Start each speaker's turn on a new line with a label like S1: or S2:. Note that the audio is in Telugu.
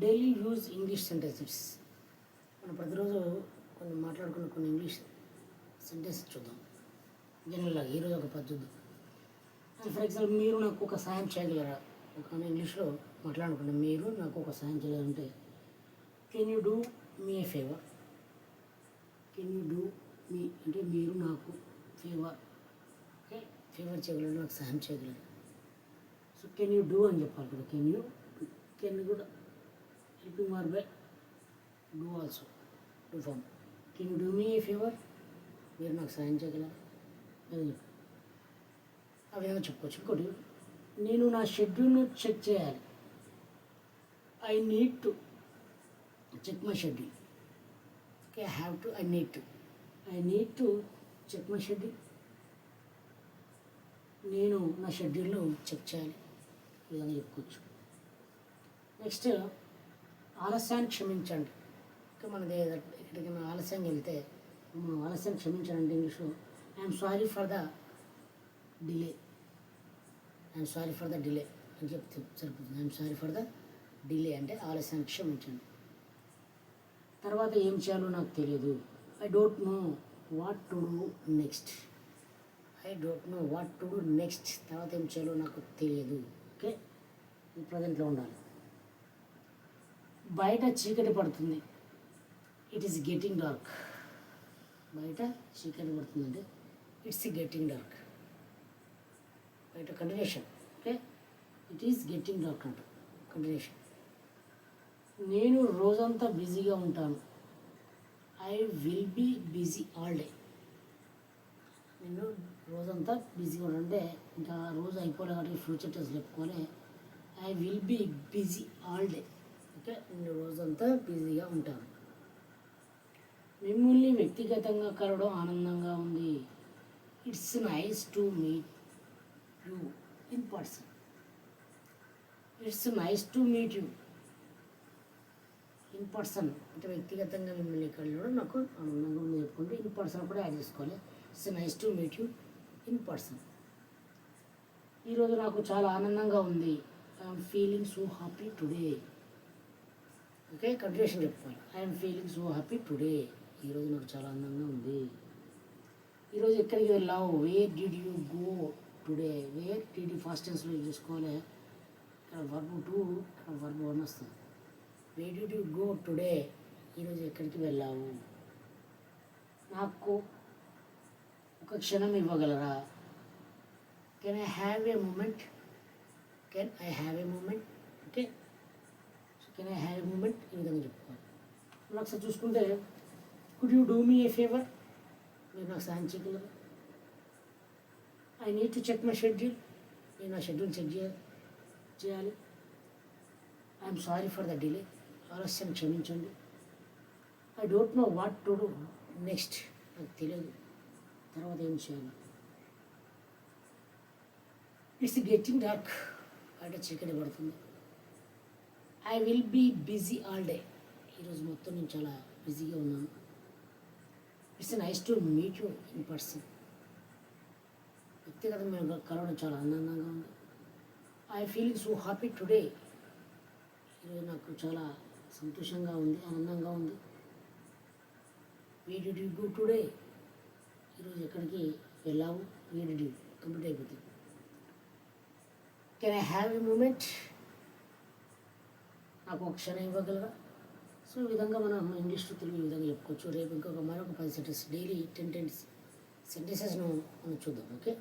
S1: Daily use English sentences. మనం ప్రతిరోజు కొన్ని మాట్లాడుకున్న కొన్ని ఇంగ్లీష్ సెంటెన్స్ చూద్దాం. జనరల్గా ఈరోజు ఒక పద్ధతి. ఫర్ ఎగ్జాంపుల్, మీరు నాకు ఒక సాయం చేయగలరా? ఒక ఇంగ్లీష్లో మాట్లాడుకుంటాం. మీరు నాకు ఒక సాయం చేయగలంటే, can you do me a favour? Can you do me అంటే మీరు నాకు ఫేవర్, ఓకే, ఫేవర్ చేయగలరు, నాకు సాయం చేయగలరు. సో కెన్ యూ డూ అని చెప్పాలి కదా. కెన్ కూడా helping verb by do also, do form. Can you do me a favour? మీరు నాకు సాయం చేయగలరా అని చెప్పి ఆ విధంగా చెప్పుకోవచ్చు. ఇంకోటి, నేను నా షెడ్యూల్ను చెక్ చేయాలి. I need to check my schedule. Okay, I need to check my schedule. నేను నా షెడ్యూల్ను చెక్ చేయాలి, ఈ విధంగా చెప్పుకోవచ్చు. నెక్స్ట్, ఆలస్యాన్ని క్షమించండి. ఇంకా మనది ఎక్కడికైనా ఆలస్యంగా వెళ్తే మనం ఆలస్యాన్ని క్షమించాలంటే ఇంగ్లీష్లో I'm sorry for the delay. I'm sorry for the delay అని చెప్తే సరిపోతుంది. I'm sorry for the delay అంటే ఆలస్యాన్ని క్షమించండి. తర్వాత ఏం చేయాలో నాకు తెలియదు. I don't know what to do next. I don't know what to do next. తర్వాత ఏం చేయాలో నాకు తెలియదు. ఓకే, ఇది ప్రజెంట్లో ఉండాలి. బయట చీకటి పడుతుంది. It is getting dark. బయట చీకటి పడుతుందంటే ఇట్స్ గెటింగ్ డార్క్. బయట continuation. Okay, it is getting dark అంట కంటిన్యూషన్. నేను రోజంతా బిజీగా ఉంటాను. I will be busy all day. నేను రోజంతా బిజీగా ఉంటాను అంటే ఇంకా రోజు అయిపోలే కాబట్టి ఫ్యూచర్ టెన్స్ చెప్పుకొని I will be busy all day. Okay, నేను రోజంతా బిజీగా ఉంటాను. మిమ్మల్ని వ్యక్తిగతంగా కలవడం ఆనందంగా ఉంది. It's nice to meet you in person. It's nice to meet you in person అంటే వ్యక్తిగతంగా మిమ్మల్ని కలవడం నాకు ఆనందంగా ఉంది చెప్పుకుంటే ఇన్ పర్సన్ కూడా యాడ్ చేసుకోవాలి. It's nice to meet you in person. ఈరోజు నాకు చాలా ఆనందంగా ఉంది. I'm feeling so happy today. Okay, continuation చెప్పుకోవాలి. I'm feeling so happy today. ఈరోజు నాకు చాలా ఆనందంగా ఉంది. ఈరోజు ఎక్కడికి వెళ్ళావు? Where did you go today? Where did you past టెన్స్లో చూసుకోవాలి. ఇక్కడ వర్బ్ 2, ఇక్కడ వర్బ్ 1 వస్తుంది. Wear did you go today? ఈరోజు ఎక్కడికి వెళ్ళావు? నాకు ఒక క్షణం ఇవ్వగలరా? Can I have a moment? Can I have a moment? Okay, can I have a moment ఈ విధంగా చెప్పుకోవాలి. మనం ఒకసారి చూసుకుంటే, could you do me a favour? మీరు నాకు సాయం చేయగలరు. I need to check my schedule. నేను నా షెడ్యూల్ చెక్ చేయాలి. I'm sorry for the delay. ఆలస్యం క్షమించండి. I don't know what to do next. నాకు తెలియదు తర్వాత ఏం చేయాలి. It's getting dark. బయట చీకటి పడుతుంది. I will be busy all day. ఈరోజు మొత్తం నేను చాలా బిజీగా ఉన్నాను. It's nice to meet you in person. వ్యక్తిగతంగా కలవడం చాలా ఆనందంగా ఉంది. I feeling so happy today. ఈరోజు నాకు చాలా సంతోషంగా ఉంది, ఆనందంగా ఉంది. Where did you go today? ఈరోజు ఎక్కడికి వెళ్ళావు? వే డిడ్ యూ కంప్లీట్ అయిపోతుంది. Can I have a moment? నాకు ఒక క్షణం ఇవ్వగలరా? సో ఈ విధంగా మనం ఇంగ్లీష్ టు తెలుగు ఈ విధంగా చెప్పుకోవచ్చు. రేపు మరొక 10 సెంటెన్స్, డైలీ 10 సెంటెన్సెస్ను మనం చూద్దాం. ఓకే.